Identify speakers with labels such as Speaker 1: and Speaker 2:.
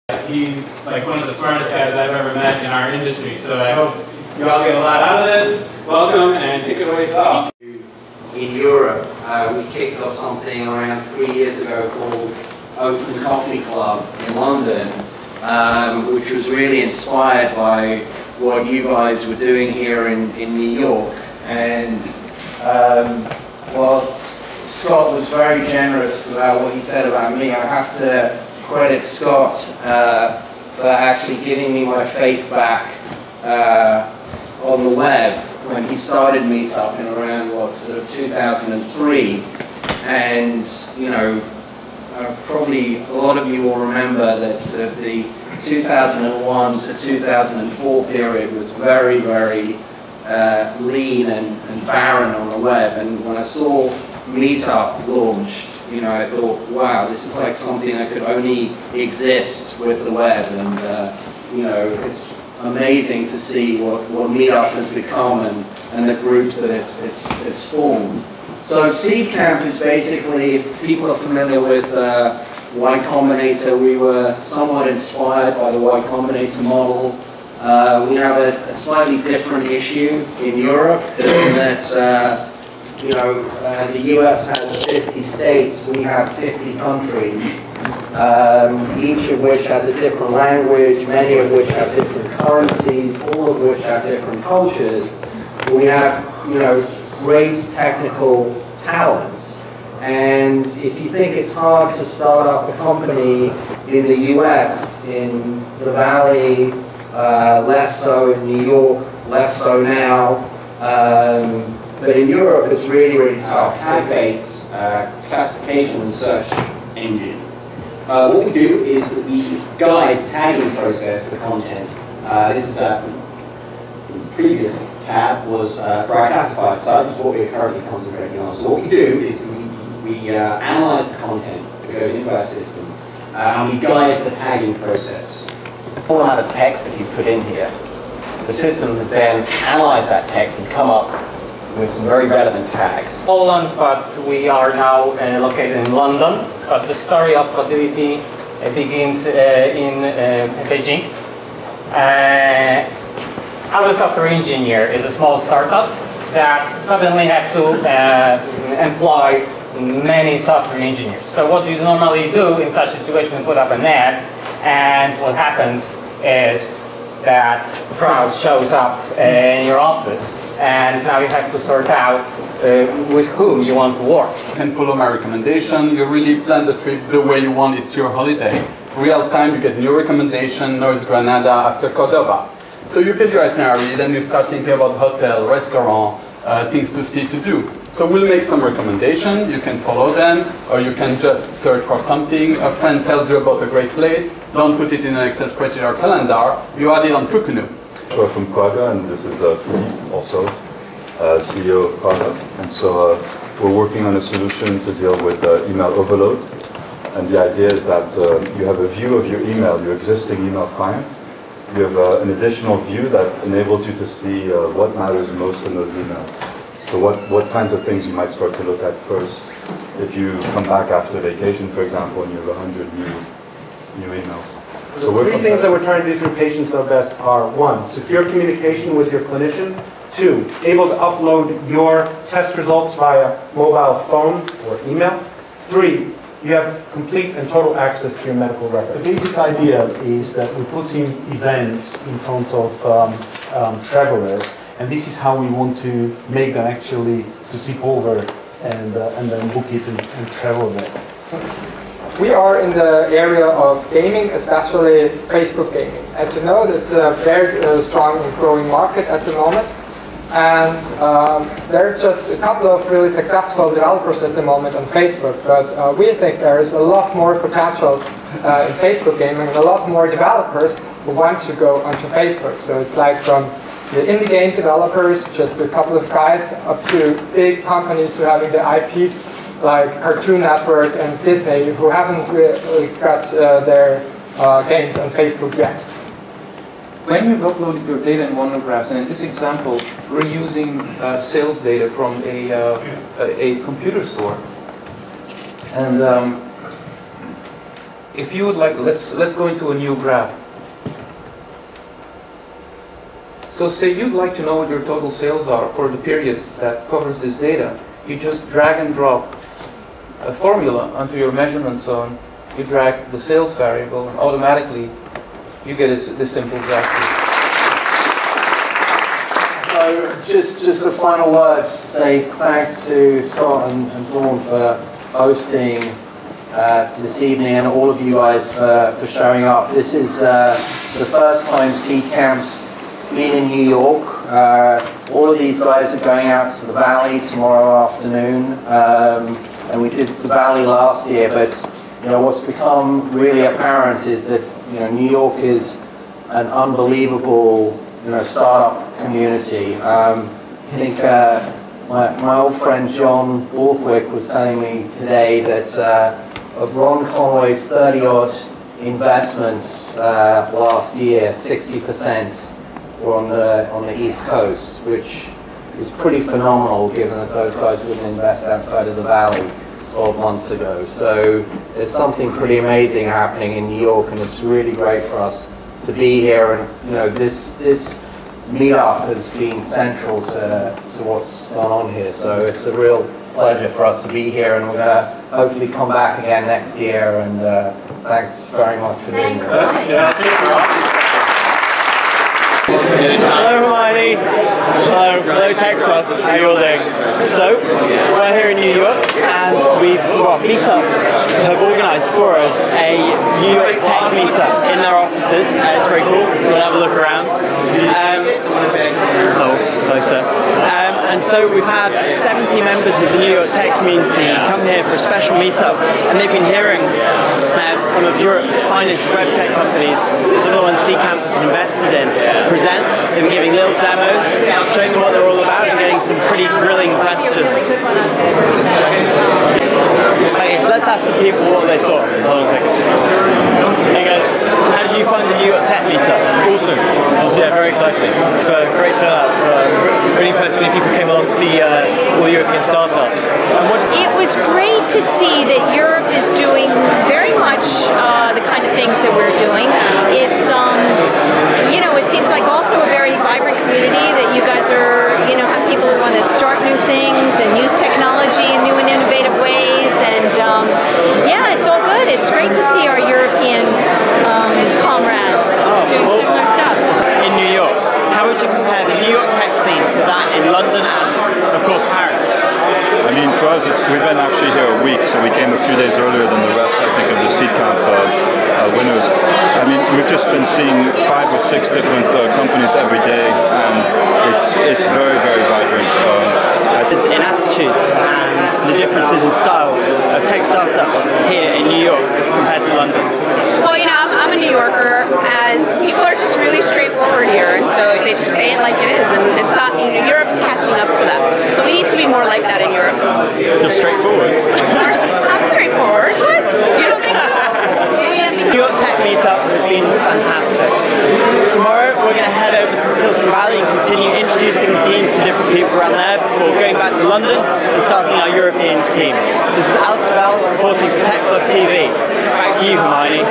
Speaker 1: He's like one of the smartest guys I've ever met in our industry, so I hope you all get a lot out of this. Welcome, and take it away, Saul.
Speaker 2: In Europe, we kicked off something around 3 years ago called Open Coffee Club in London, which was really inspired by what you guys were doing here in New York. And well, Scott was very generous about what he said about me. I have to credit Scott for actually giving me my faith back on the web when he started Meetup in around, what, sort of 2003. And, you know, probably a lot of you will remember that sort of the 2001 to 2004 period was very, very lean and barren on the web. And when I saw Meetup launched, you know, I thought, wow, this is like something that could only exist with the web. And, you know, it's amazing to see what Meetup has become and the groups that it's formed. So SeedCamp is basically, if people are familiar with Y Combinator, we were somewhat inspired by the Y Combinator model. We have a slightly different issue in Europe in that you know, the US has 50 states, we have 50 countries, each of which has a different language, many of which have different currencies, all of which have different cultures. We have, you know, great technical talents. And if you think it's hard to start up a company in the US, in the Valley, less so in New York, less so now, but in Europe, it's really, really tough.
Speaker 3: Tag-based classification and search engine. What we do is that we guide the tagging process for content. This is the previous tab was for our classified site, which is what we're currently concentrating on. So what we do is we analyze the content that goes into our system, and we guide the tagging process. All amount of text that he's put in here, the system has then analyzed that text and come up with some very relevant tags.
Speaker 4: Poland, but we are now located in London. But the story of Codility begins in Beijing. Our software engineer is a small startup that suddenly had to employ many software engineers. So what you normally do in such a situation, you put up an ad, and what happens is that a crowd shows up in your office, and now you have to sort out with whom you want to work.
Speaker 5: You can follow my recommendation. You really plan the trip the way you want. It's your holiday. Real time, you get new recommendation. Now it's Granada after Cordoba. So you build your itinerary, then you start thinking about hotel, restaurant, things to see, to do. So we'll make some recommendation. You can follow them, or you can just search for something. A friend tells you about a great place. Don't put it in an Excel spreadsheet or calendar. You add it on Kukunu.
Speaker 6: We're from Praga, and this is Philippe, also CEO of Praga. And so we're working on a solution to deal with email overload. And the idea is that you have a view of your email, your existing email client. You have an additional view that enables you to see what matters most in those emails. So what kinds of things you might start to look at first if you come back after vacation, for example, and you have 100 new emails.
Speaker 7: So the three things that we're trying to do through Patient Best are: 1, secure communication with your clinician; 2, able to upload your test results via mobile phone or email; 3, you have complete and total access to your medical record.
Speaker 8: The basic idea is that we're putting events in front of travelers, and this is how we want to make them actually to tip over and then book it and travel there.
Speaker 9: We are in the area of gaming, especially Facebook gaming. As you know, it's a very strong and growing market at the moment. And there are just a couple of really successful developers at the moment on Facebook, but we think there is a lot more potential in Facebook gaming and a lot more developers who want to go onto Facebook. So it's like from the indie game developers, just a couple of guys, up to big companies who are having the IPs like Cartoon Network and Disney, who haven't really got their games on Facebook yet.
Speaker 10: When you've uploaded your data in Wondergraphs, and in this example, we're using sales data from a computer store, and if you would like, let's go into a new graph. So say you'd like to know what your total sales are for the period that covers this data. You just drag and drop a formula onto your measurement zone. You drag the sales variable, and automatically you get this simple graph.
Speaker 2: So just a final word to say thanks to Scott and Dawn for hosting this evening, and all of you guys for showing up. This is the first time SeedCamp's been in New York. All of these guys are going out to the Valley tomorrow afternoon, and we did the Valley last year, but what's become really apparent is that New York is an unbelievable startup community. I think my old friend John Borthwick was telling me today that of Ron Conway's 30-odd investments last year, 60% were on the East Coast, which is pretty phenomenal given that those guys wouldn't invest outside of the Valley 12 months ago. So there's something pretty amazing happening in New York, and it's really great for us to be here. And this meetup has been central to what's gone on here. So it's a real pleasure for us to be here, and we're going to hopefully come back again next year. And thanks very much for being here.
Speaker 11: Hello Hermione, hello Techflufff, how are you all doing? So, we're here in New York, and Meetup have organised for us a New York Tech Meetup in their offices. It's very cool, we'll have a look around. Hello sir. And so we've had 70 members of the New York Tech community come here for a special meetup, and they've been hearing some of Europe's finest web tech companies, some of the ones SeedCamp has invested in, present. They've been giving little demos, showing them what they're all about, and getting some pretty grilling questions. Okay, so let's ask some people what they thought. Hold on a second. Hey guys, how did you find the New York Tech Meetup?
Speaker 12: Awesome. Yeah, very exciting. It's a great turnout. Really impressive. People came along to see all the European startups.
Speaker 13: It was great to see that Europe is doing very much the kind of things that we're doing. It's it seems like also a very vibrant community that you guys are, have people who want to start new things and use technology in new and innovative ways, and yeah, it's all good. It's great to see our European comrades doing similar stuff.
Speaker 11: In New York, how would you compare the New York tech scene to that in London and, of course, Paris?
Speaker 6: I mean, for us, we've been actually here a week, so we came a few days earlier than the rest, I think, of the SeedCamp winners. I mean, we've just been seeing 5 or 6 different companies every day, and it's very, very vibrant.
Speaker 11: In attitudes and the differences in styles of tech startups here in New York compared to London.
Speaker 14: Well, I'm a New Yorker, and people are just really straightforward here, and so they just say it like it is, and it's not, Europe's catching up to that. So we need to be more like that in Europe.
Speaker 11: You're straightforward.
Speaker 14: I'm straightforward. What? You don't think so?
Speaker 11: New York Tech Meetup has been fantastic. Tomorrow we're going to head over to Silicon Valley and continue introducing the teams to different people around there before going back to London and starting our European team. So this is Alasdair Bell reporting for Techflufff TV. Back to you, Hermione.